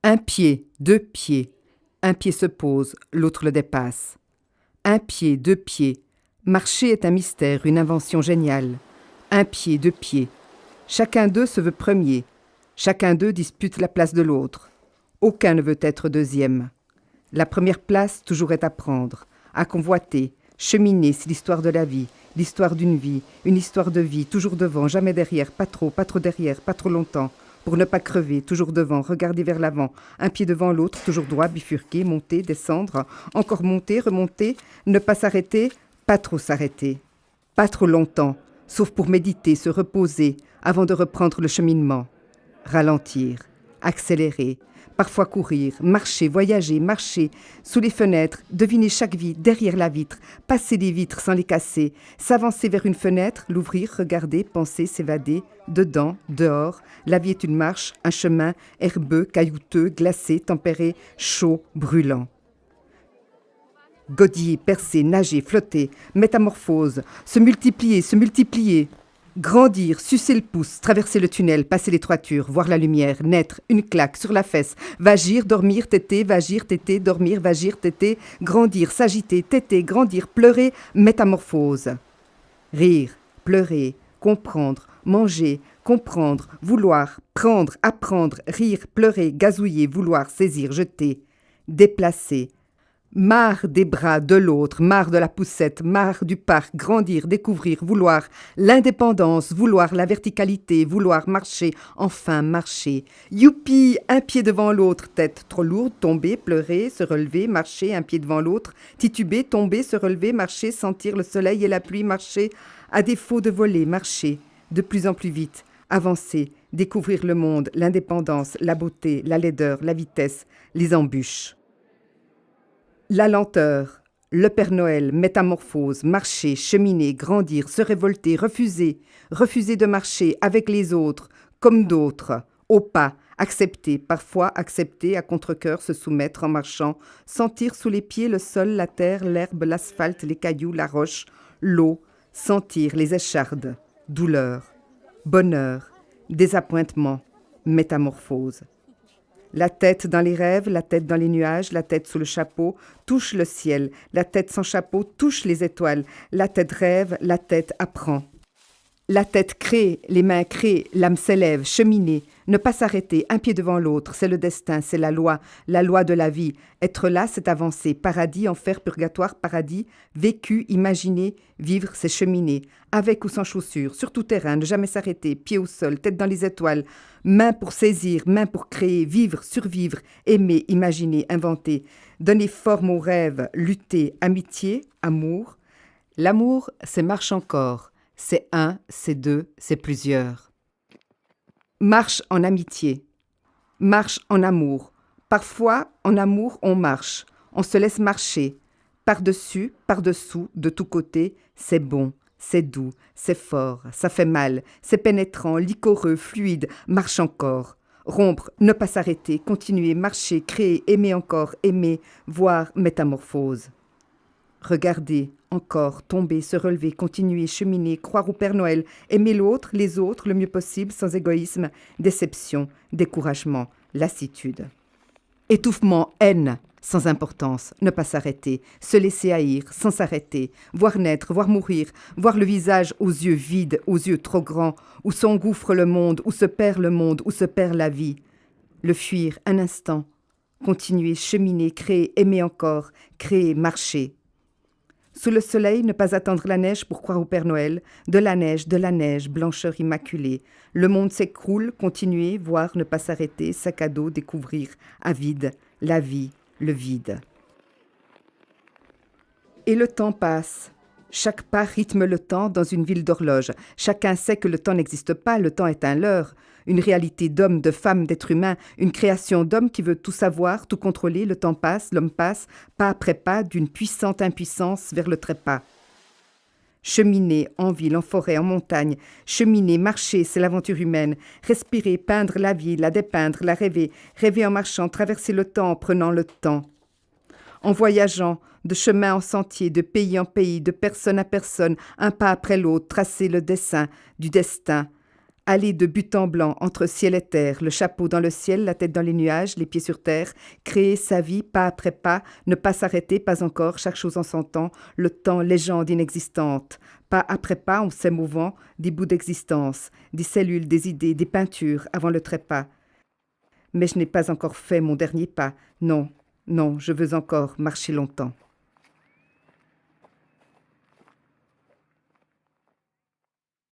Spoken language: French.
Un pied, deux pieds. Un pied se pose, l'autre le dépasse. Un pied, deux pieds. Marcher est un mystère, une invention géniale. Un pied, deux pieds. Chacun d'eux se veut premier. Chacun d'eux dispute la place de l'autre. Aucun ne veut être deuxième. La première place toujours est à prendre, à convoiter. Cheminer, c'est l'histoire de la vie, l'histoire d'une vie, une histoire de vie, toujours devant, jamais derrière, pas trop derrière, pas trop longtemps. Pour ne pas crever, toujours devant, regarder vers l'avant, un pied devant l'autre, toujours droit, bifurquer, monter, descendre, encore monter, remonter, ne pas s'arrêter, pas trop s'arrêter. Pas trop longtemps, sauf pour méditer, se reposer, avant de reprendre le cheminement. Ralentir, accélérer, parfois courir, marcher, voyager, marcher, sous les fenêtres, deviner chaque vie, derrière la vitre, passer les vitres sans les casser, s'avancer vers une fenêtre, l'ouvrir, regarder, penser, s'évader, dedans, dehors, la vie est une marche, un chemin, herbeux, caillouteux, glacé, tempéré, chaud, brûlant. Godiller, percer, nager, flotter, métamorphose, se multiplier. Grandir, sucer le pouce, traverser le tunnel, passer les toitures, voir la lumière, naître, une claque sur la fesse, vagir, dormir, téter, dormir, vagir, téter, grandir, s'agiter, téter, grandir, pleurer, métamorphose. Rire, pleurer, comprendre, manger, comprendre, vouloir, prendre, apprendre, rire, pleurer, gazouiller, vouloir, saisir, jeter, déplacer. Marre des bras de l'autre, marre de la poussette, marre du parc, grandir, découvrir, vouloir l'indépendance, vouloir la verticalité, vouloir marcher, enfin marcher. Youpi, un pied devant l'autre, tête trop lourde, tomber, pleurer, se relever, marcher, un pied devant l'autre, tituber, tomber, se relever, marcher, sentir le soleil et la pluie, marcher, à défaut de voler, marcher, de plus en plus vite, avancer, découvrir le monde, l'indépendance, la beauté, la laideur, la vitesse, les embûches. La lenteur, le Père Noël, métamorphose, marcher, cheminer, grandir, se révolter, refuser de marcher avec les autres, comme d'autres, au pas, accepter, parfois accepter à contre-cœur, se soumettre en marchant, sentir sous les pieds le sol, la terre, l'herbe, l'asphalte, les cailloux, la roche, l'eau, sentir les échardes, douleur, bonheur, désappointement, métamorphose. La tête dans les rêves, la tête dans les nuages, la tête sous le chapeau, touche le ciel. La tête sans chapeau touche les étoiles. La tête rêve, la tête apprend. La tête crée, les mains créent, l'âme s'élève, cheminer, ne pas s'arrêter, un pied devant l'autre, c'est le destin, c'est la loi de la vie. Être là, c'est avancer, paradis, enfer, purgatoire, paradis, vécu, imaginer, vivre, c'est cheminer, avec ou sans chaussures, sur tout terrain, ne jamais s'arrêter, pied au sol, tête dans les étoiles, main pour saisir, main pour créer, vivre, survivre, aimer, imaginer, inventer, donner forme aux rêves, lutter, amitié, amour. L'amour, c'est marche encore. C'est un, c'est deux, c'est plusieurs. Marche en amitié. Marche en amour. Parfois, en amour, on marche. On se laisse marcher. Par-dessus, par-dessous, de tous côtés, c'est bon, c'est doux, c'est fort, ça fait mal, c'est pénétrant, liquoreux, fluide, marche encore. Rompre, ne pas s'arrêter, continuer, marcher, créer, aimer encore, aimer, voir, métamorphose. Regarder, encore, tomber, se relever, continuer, cheminer, croire au Père Noël, aimer l'autre, les autres, le mieux possible, sans égoïsme, déception, découragement, lassitude. Étouffement, haine, sans importance, ne pas s'arrêter, se laisser haïr, sans s'arrêter, voir naître, voir mourir, voir le visage aux yeux vides, aux yeux trop grands, où s'engouffre le monde, où se perd le monde, où se perd la vie. Le fuir un instant, continuer, cheminer, créer, aimer encore, créer, marcher. Sous le soleil, ne pas attendre la neige pour croire au Père Noël. De la neige, blancheur immaculée. Le monde s'écroule, continuer, voir, ne pas s'arrêter, sac à dos, découvrir, avide, la vie, le vide. Et le temps passe. Chaque pas rythme le temps dans une ville d'horloge. Chacun sait que le temps n'existe pas, le temps est un leurre. Une réalité d'homme, de femme, d'être humain, une création d'homme qui veut tout savoir, tout contrôler, le temps passe, l'homme passe, pas après pas, d'une puissante impuissance vers le trépas. Cheminer en ville, en forêt, en montagne, cheminer, marcher, c'est l'aventure humaine. Respirer, peindre la vie, la dépeindre, la rêver, rêver en marchant, traverser le temps en prenant le temps. En voyageant, de chemin en sentier, de pays en pays, de personne à personne, un pas après l'autre, tracer le dessin du destin. Aller de but en blanc entre ciel et terre, le chapeau dans le ciel, la tête dans les nuages, les pieds sur terre, créer sa vie pas après pas, ne pas s'arrêter, pas encore, chaque chose en son temps, le temps, légende inexistante. Pas après pas, on s'émouvant, des bouts d'existence, des cellules, des idées, des peintures avant le trépas. Mais je n'ai pas encore fait mon dernier pas. Non, non, je veux encore marcher longtemps.